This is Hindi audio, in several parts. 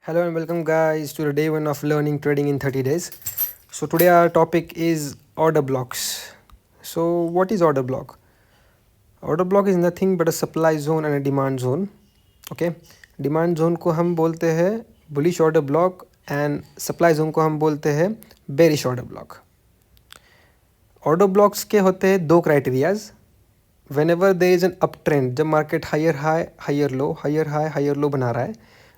Hello and welcome guys to the day one of learning trading in 30 days. So today our topic is order blocks. So what is order block? Order block is nothing but a supply zone and a demand zone. Okay, demand zone को हम बोलते हैं bullish order block and supply zone को हम बोलते हैं bearish order block. Order blocks के होते हैं दो criterias. Whenever there is an up trend, जब market higher high higher low higher high higher low बना रहा है,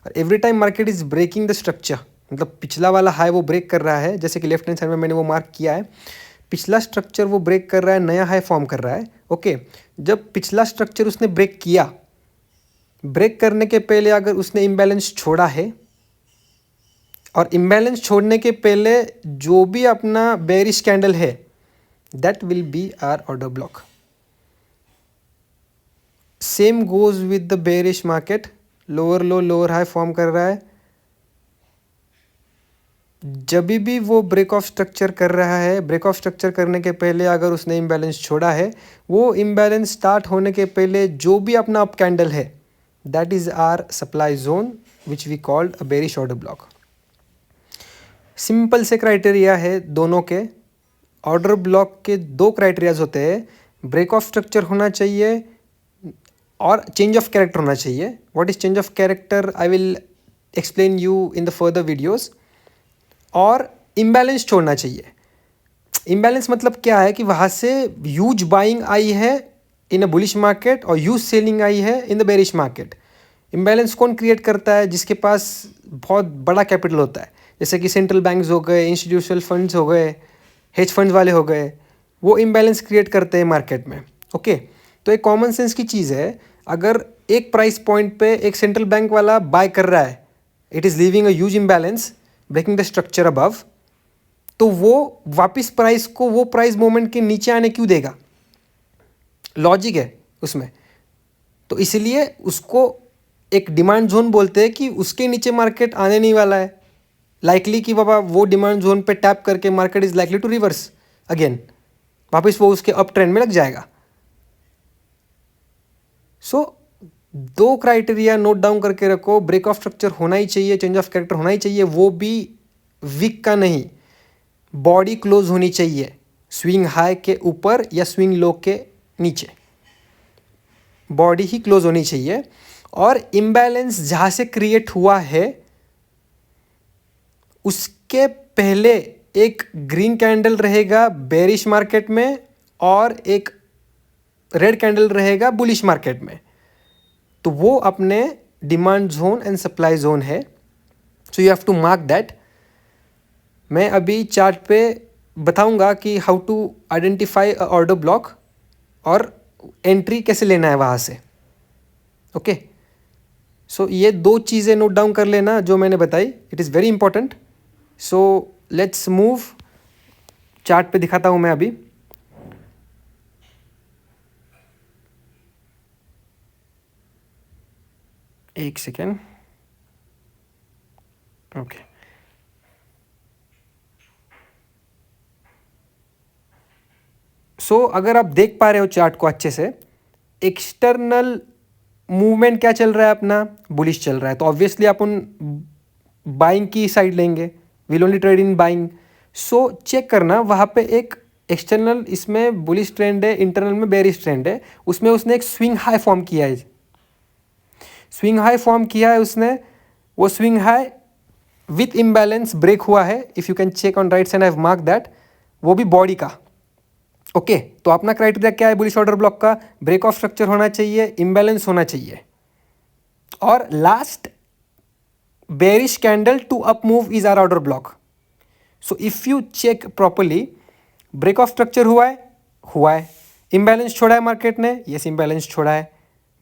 और every time market is breaking the structure, मतलब पिछला वाला हाई वो ब्रेक कर रहा है, जैसे कि लेफ्ट हैंड साइड में मैंने वो मार्क किया है, पिछला स्ट्रक्चर वो ब्रेक कर रहा है, नया हाई फॉर्म कर रहा है. ओके, जब पिछला स्ट्रक्चर उसने ब्रेक किया, ब्रेक करने के पहले अगर उसने इम्बैलेंस छोड़ा है, और इम्बैलेंस छोड़ने के पहले जो भी अपना बेरिश कैंडल है, that will be our order block. Same goes with the bearish market, lower low lower high form कर रहा है, जब भी वो ब्रेक ऑफ स्ट्रक्चर कर रहा है, ब्रेक ऑफ स्ट्रक्चर करने के पहले अगर उसने इम्बैलेंस छोड़ा है, वो इम्बैलेंस स्टार्ट होने के पहले जो भी अपना अप कैंडल है, that is our supply zone which we called a bearish order block. Simple से क्राइटेरिया है दोनों के. ऑर्डर ब्लॉक के दो क्राइटेरियाज होते हैं, ब्रेक ऑफ स्ट्रक्चर होना चाहिए और चेंज ऑफ कैरेक्टर होना चाहिए. What is change of character I will explain you in the further videos. और इम्बैलेंस छोड़ना चाहिए. इम्बैलेंस मतलब क्या है कि वहाँ से ह्यूज बाइंग आई है इन अ बुलिश मार्केट और ह्यूज सेलिंग आई है in the bearish market. Imbalance कौन क्रिएट करता है? जिसके पास बहुत बड़ा कैपिटल होता है, जैसे कि सेंट्रल बैंक्स हो गए, इंस्टीट्यूशनल फंड्स हो गए, हेज फंड्स वाले हो गए, वो इम्बैलेंस क्रिएट करते हैं मार्केट में. ओके, तो एक कॉमन सेंस की चीज़ है, अगर एक प्राइस पॉइंट पे एक सेंट्रल बैंक वाला बाय कर रहा है, it is leaving a huge imbalance, breaking the structure above, तो वो वापस प्राइस को वो प्राइस मोमेंट के नीचे आने क्यों देगा? लॉजिक है उसमें. तो इसलिए उसको एक डिमांड जोन बोलते हैं कि उसके नीचे मार्केट आने नहीं वाला है. लाइकली कि बाबा वो डिमांड जोन पे टैप करके market is likely to reverse again, वापस वो उसके अप ट्रेंड में लग जाएगा. सो दो क्राइटेरिया नोट डाउन करके रखो. ब्रेक ऑफ स्ट्रक्चर होना ही चाहिए, चेंज ऑफ कैरेक्टर होना ही चाहिए, वो भी वीक का नहीं. बॉडी क्लोज होनी चाहिए स्विंग हाई के ऊपर या स्विंग लो के नीचे, बॉडी ही क्लोज होनी चाहिए. और इम्बैलेंस जहाँ से क्रिएट हुआ है उसके पहले एक ग्रीन कैंडल रहेगा बेरिश मार्केट में और एक रेड कैंडल रहेगा बुलिश मार्केट में, तो वो अपने demand zone and supply zone है. So you have to mark that. मैं अभी चार्ट पे बताऊंगा कि how to identify a order block और एंट्री कैसे लेना है वहाँ से. ओके, सो ये दो चीज़ें नोट डाउन कर लेना जो मैंने बताई, it is very important. So let's move. Chart पे दिखाता हूँ मैं अभी. एक सेकेंड. ओके, सो अगर आप देख पा रहे हो चार्ट को अच्छे से, एक्सटर्नल मूवमेंट क्या चल रहा है? अपना बुलिश चल रहा है, तो ऑब्वियसली अपन बाइंग की साइड लेंगे, will only trade in buying. So check करना वहाँ पे एक एक्सटर्नल इसमें बुलिश ट्रेंड है, इंटरनल में बेरिश ट्रेंड है. उसमें उसने एक स्विंग हाई फॉर्म किया है, स्विंग हाई फॉर्म किया है उसने. वो swing high with imbalance break हुआ है. If you can check on right side, I have mark that, वो भी बॉडी का. ओके, तो अपना क्राइटेरिया क्या है बुलिश ऑर्डर ब्लॉक का? ब्रेक ऑफ स्ट्रक्चर होना चाहिए, इम्बैलेंस होना चाहिए, और last bearish candle to up move is our order block. So if you check properly, break of structure हुआ है, हुआ है. इम्बैलेंस छोड़ा है मार्केट ने, यस इम्बैलेंस छोड़ा है.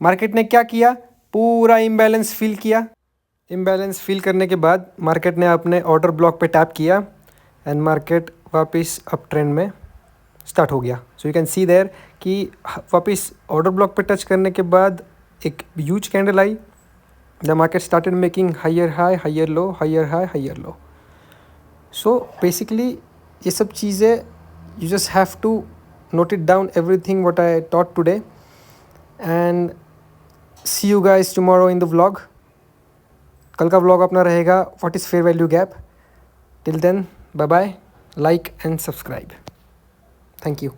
मार्केट ने क्या किया? पूरा इम्बैलेंस फिल किया. इम्बैलेंस फिल करने के बाद मार्केट ने अपने ऑर्डर ब्लॉक पे टैप किया एंड मार्केट वापस अप ट्रेंड में स्टार्ट हो गया. So you can see there कि वापस ऑर्डर ब्लॉक पे टच करने के बाद एक ह्यूज कैंडल आई. The market started making higher high higher low higher high higher low. So basically ये सब चीज़ें you just have to note it down everything what I taught today, and see you guys tomorrow in the vlog. कल का व्लॉग अपना रहेगा what is fair value gap. Till then bye bye, like and subscribe. Thank you.